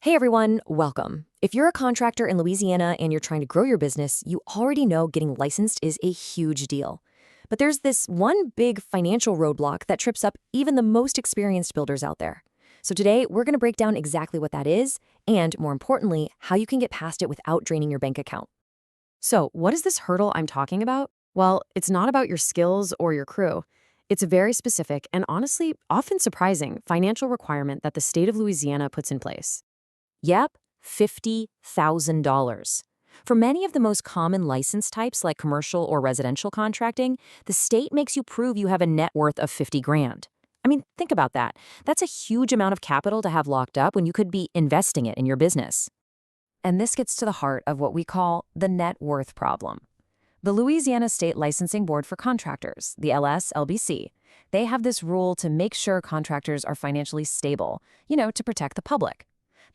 Hey everyone, welcome. If you're a contractor in Louisiana and you're trying to grow your business, you already know getting licensed is a huge deal. But there's this one big financial roadblock that trips up even the most experienced builders out there. So today, we're going to break down exactly what that is, and more importantly, how you can get past it without draining your bank account. So, what is this hurdle I'm talking about? Well, it's not about your skills or your crew. It's a very specific and honestly, often surprising financial requirement that the state of Louisiana puts in place. Yep, $50,000. For many of the most common license types like commercial or residential contracting, the state makes you prove you have a net worth of 50 grand. I mean, think about that. That's a huge amount of capital to have locked up when you could be investing it in your business. And this gets to the heart of what we call the net worth problem. The Louisiana State Licensing Board for Contractors, the LSLBC, they have this rule to make sure contractors are financially stable, to protect the public.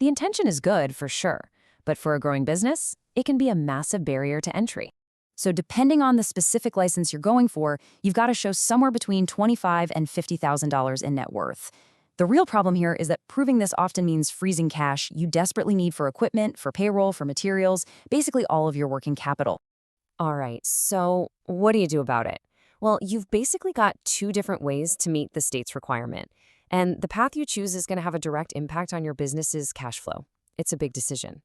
The intention is good, for sure, but for a growing business, it can be a massive barrier to entry. So depending on the specific license you're going for, you've got to show somewhere between $25,000 and $50,000 in net worth. The real problem here is that proving this often means freezing cash you desperately need for equipment, for payroll, for materials, basically all of your working capital. All right, so what do you do about it? Well, you've basically got two different ways to meet the state's requirement. And the path you choose is going to have a direct impact on your business's cash flow. It's a big decision.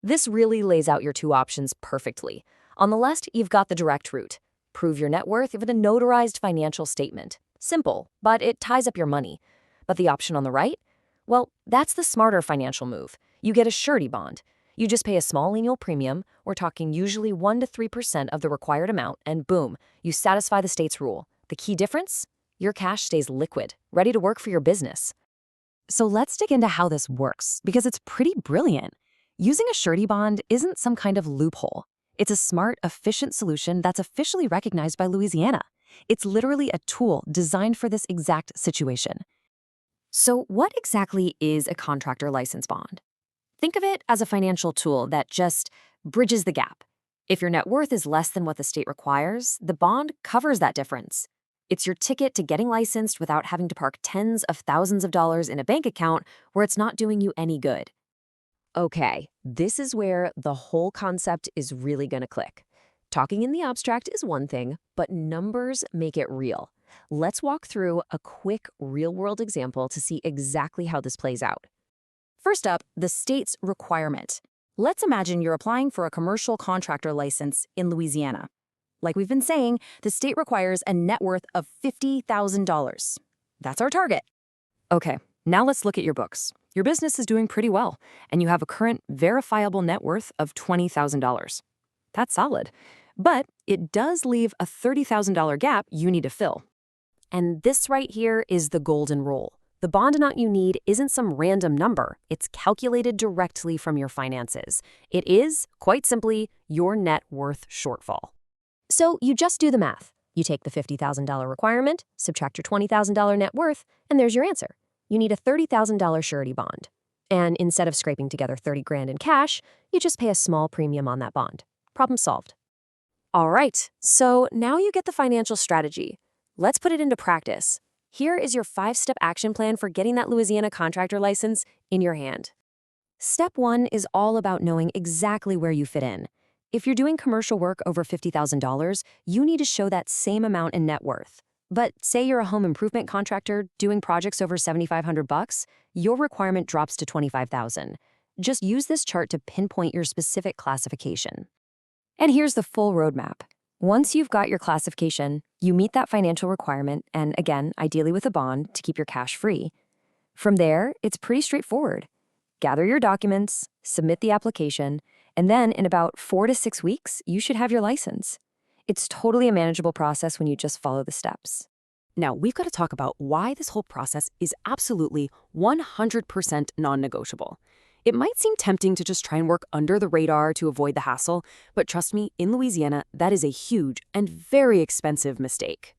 This really lays out your two options perfectly. On the left, you've got the direct route. Prove your net worth with a notarized financial statement. Simple, but it ties up your money. But the option on the right? Well, that's the smarter financial move. You get a surety bond. You just pay a small annual premium, we're talking usually 1 to 3% of the required amount, and boom, you satisfy the state's rule. The key difference? Your cash stays liquid, ready to work for your business. So let's dig into how this works, because it's pretty brilliant. Using a surety bond isn't some kind of loophole. It's a smart, efficient solution that's officially recognized by Louisiana. It's literally a tool designed for this exact situation. So what exactly is a contractor license bond? Think of it as a financial tool that just bridges the gap. If your net worth is less than what the state requires, the bond covers that difference. It's your ticket to getting licensed without having to park tens of thousands of dollars in a bank account where it's not doing you any good. Okay, this is where the whole concept is really going to click. Talking in the abstract is one thing, but numbers make it real. Let's walk through a quick real-world example to see exactly how this plays out. First up, the state's requirement. Let's imagine you're applying for a commercial contractor license in Louisiana. Like we've been saying, the state requires a net worth of $50,000. That's our target. Okay, now let's look at your books. Your business is doing pretty well, and you have a current verifiable net worth of $20,000. That's solid. But it does leave a $30,000 gap you need to fill. And this right here is the golden rule. The bond amount you need isn't some random number. It's calculated directly from your finances. It is, quite simply, your net worth shortfall. So you just do the math. You take the $50,000 requirement, subtract your $20,000 net worth, and there's your answer. You need a $30,000 surety bond. And instead of scraping together 30 grand in cash, you just pay a small premium on that bond. Problem solved. All right, so now you get the financial strategy. Let's put it into practice. Here is your 5-step action plan for getting that Louisiana contractor license in your hand. Step 1 is all about knowing exactly where you fit in. If you're doing commercial work over $50,000, you need to show that same amount in net worth. But say you're a home improvement contractor doing projects over $7,500, your requirement drops to $25,000. Just use this chart to pinpoint your specific classification. And here's the full roadmap. Once you've got your classification, you meet that financial requirement, and again, ideally with a bond to keep your cash free. From there, it's pretty straightforward. Gather your documents, submit the application, and then in about 4 to 6 weeks, you should have your license. It's totally a manageable process when you just follow the steps. Now, we've got to talk about why this whole process is absolutely 100% non-negotiable. It might seem tempting to just try and work under the radar to avoid the hassle, but trust me, in Louisiana, that is a huge and very expensive mistake.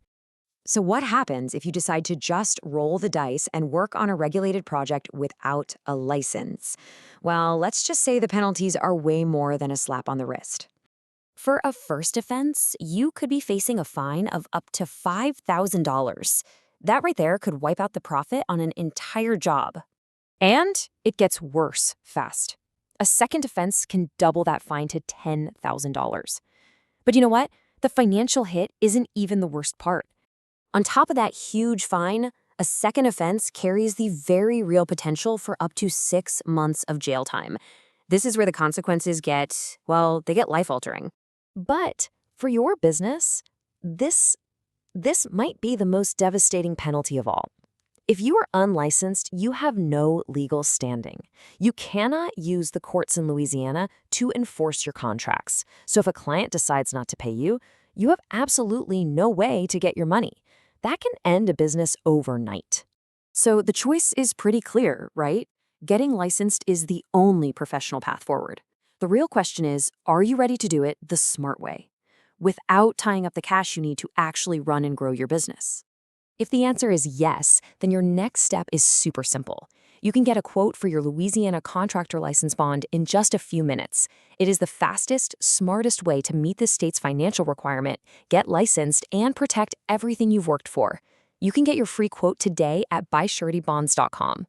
So what happens if you decide to just roll the dice and work on a regulated project without a license? Well, let's just say the penalties are way more than a slap on the wrist. For a first offense, you could be facing a fine of up to $5,000. That right there could wipe out the profit on an entire job. And it gets worse fast. A second offense can double that fine to $10,000. But you know what? The financial hit isn't even the worst part. On top of that huge fine, a second offense carries the very real potential for up to 6 months of jail time. This is where the consequences get, well, they get life-altering. But for your business, this might be the most devastating penalty of all. If you are unlicensed, you have no legal standing. You cannot use the courts in Louisiana to enforce your contracts. So if a client decides not to pay you, you have absolutely no way to get your money. That can end a business overnight. So the choice is pretty clear, right? Getting licensed is the only professional path forward. The real question is, are you ready to do it the smart way, without tying up the cash you need to actually run and grow your business? If the answer is yes, then your next step is super simple. You can get a quote for your Louisiana Contractor license bond in just a few minutes. It is the fastest, smartest way to meet the state's financial requirement, get licensed, and protect everything you've worked for. You can get your free quote today at buysuretybonds.com.